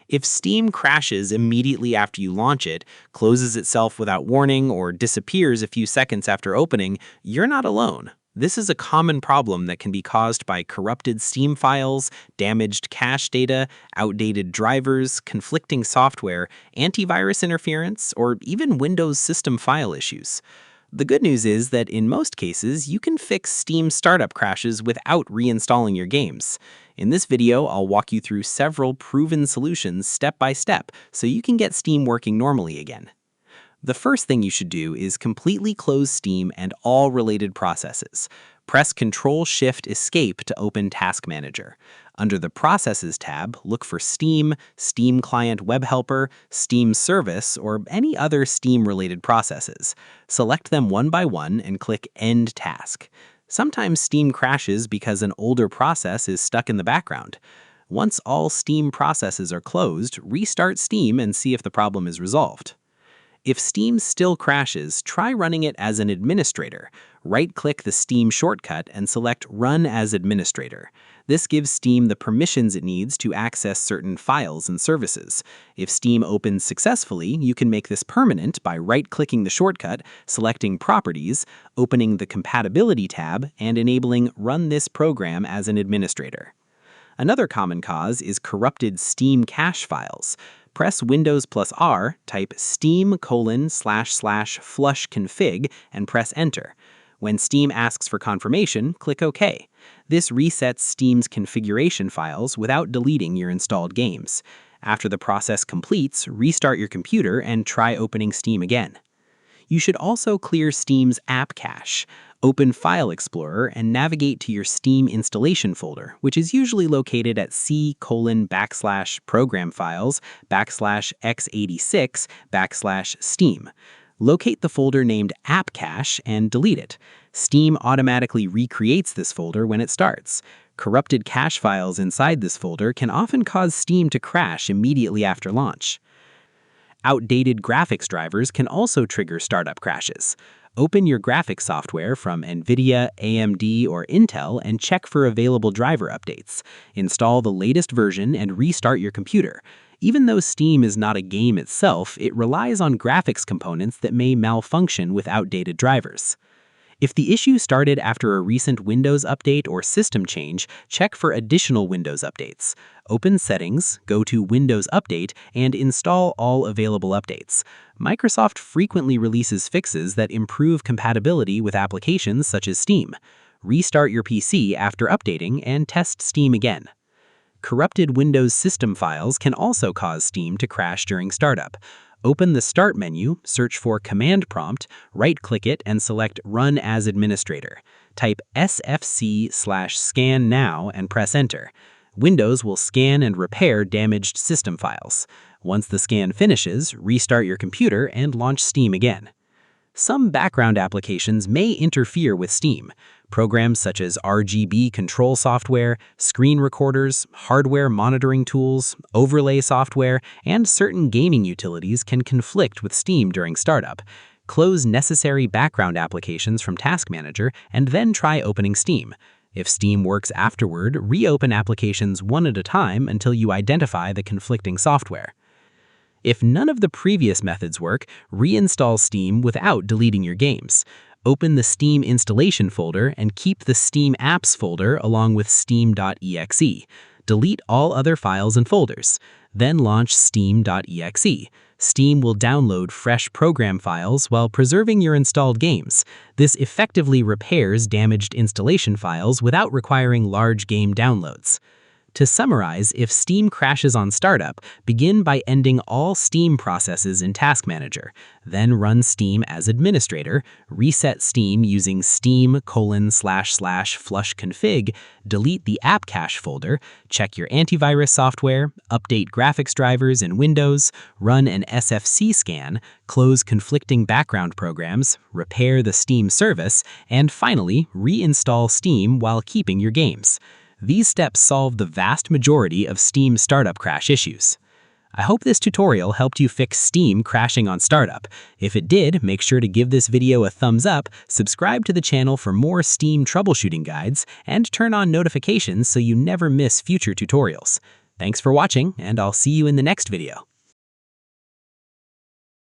If Steam crashes immediately after you launch it, closes itself without warning, or disappears a few seconds after opening, you're not alone. This is a common problem that can be caused by corrupted Steam files, damaged cache data, outdated drivers, conflicting software, antivirus interference, or even Windows system file issues. The good news is that in most cases, you can fix Steam startup crashes without reinstalling your games. In this video, I'll walk you through several proven solutions step by step so you can get Steam working normally again. The first thing you should do is completely close Steam and all related processes. Press Ctrl-Shift-Escape to open Task Manager. Under the Processes tab, look for Steam, Steam Client Web Helper, Steam Service, or any other Steam-related processes. Select them one by one and click End Task. Sometimes Steam crashes because an older process is stuck in the background. Once all Steam processes are closed, restart Steam and see if the problem is resolved. If Steam still crashes, try running it as an administrator. Right-click the Steam shortcut and select Run as Administrator. This gives Steam the permissions it needs to access certain files and services. If Steam opens successfully, you can make this permanent by right-clicking the shortcut, selecting Properties, opening the Compatibility tab, and enabling Run this program as an administrator. Another common cause is corrupted Steam cache files. Press Windows+R, type steam://flush_config, and press Enter. When Steam asks for confirmation, click OK. This resets Steam's configuration files without deleting your installed games. After the process completes, restart your computer and try opening Steam again. You should also clear Steam's app cache. Open File Explorer and navigate to your Steam installation folder, which is usually located at C:\program files \x86 \Steam. Locate the folder named App Cache and delete it. Steam automatically recreates this folder when it starts. Corrupted cache files inside this folder can often cause Steam to crash immediately after launch. Outdated graphics drivers can also trigger startup crashes. Open your graphics software from NVIDIA, AMD, or Intel and check for available driver updates. Install the latest version and restart your computer. Even though Steam is not a game itself, it relies on graphics components that may malfunction with outdated drivers. If the issue started after a recent Windows update or system change, check for additional Windows updates. Open Settings, go to Windows Update, and install all available updates. Microsoft frequently releases fixes that improve compatibility with applications such as Steam. Restart your PC after updating and test Steam again. Corrupted Windows system files can also cause Steam to crash during startup. Open the Start menu, search for Command Prompt, right-click it, and select Run as Administrator. Type sfc/scan now and press Enter. Windows will scan and repair damaged system files. Once the scan finishes, restart your computer and launch Steam again. Some background applications may interfere with Steam. Programs such as RGB control software, screen recorders, hardware monitoring tools, overlay software, and certain gaming utilities can conflict with Steam during startup. Close necessary background applications from Task Manager and then try opening Steam. If Steam works afterward, reopen applications one at a time until you identify the conflicting software. If none of the previous methods work, reinstall Steam without deleting your games. Open the Steam installation folder and keep the Steam apps folder along with steam.exe. Delete all other files and folders. Then launch steam.exe. Steam will download fresh program files while preserving your installed games. This effectively repairs damaged installation files without requiring large game downloads. To summarize, if Steam crashes on startup, begin by ending all Steam processes in Task Manager. Then run Steam as administrator, reset Steam using steam://flush_config, delete the app cache folder, check your antivirus software, update graphics drivers in Windows, run an SFC scan, close conflicting background programs, repair the Steam service, and finally, reinstall Steam while keeping your games. These steps solve the vast majority of Steam startup crash issues. I hope this tutorial helped you fix Steam crashing on startup. If it did, make sure to give this video a thumbs up, subscribe to the channel for more Steam troubleshooting guides, and turn on notifications so you never miss future tutorials. Thanks for watching, and I'll see you in the next video.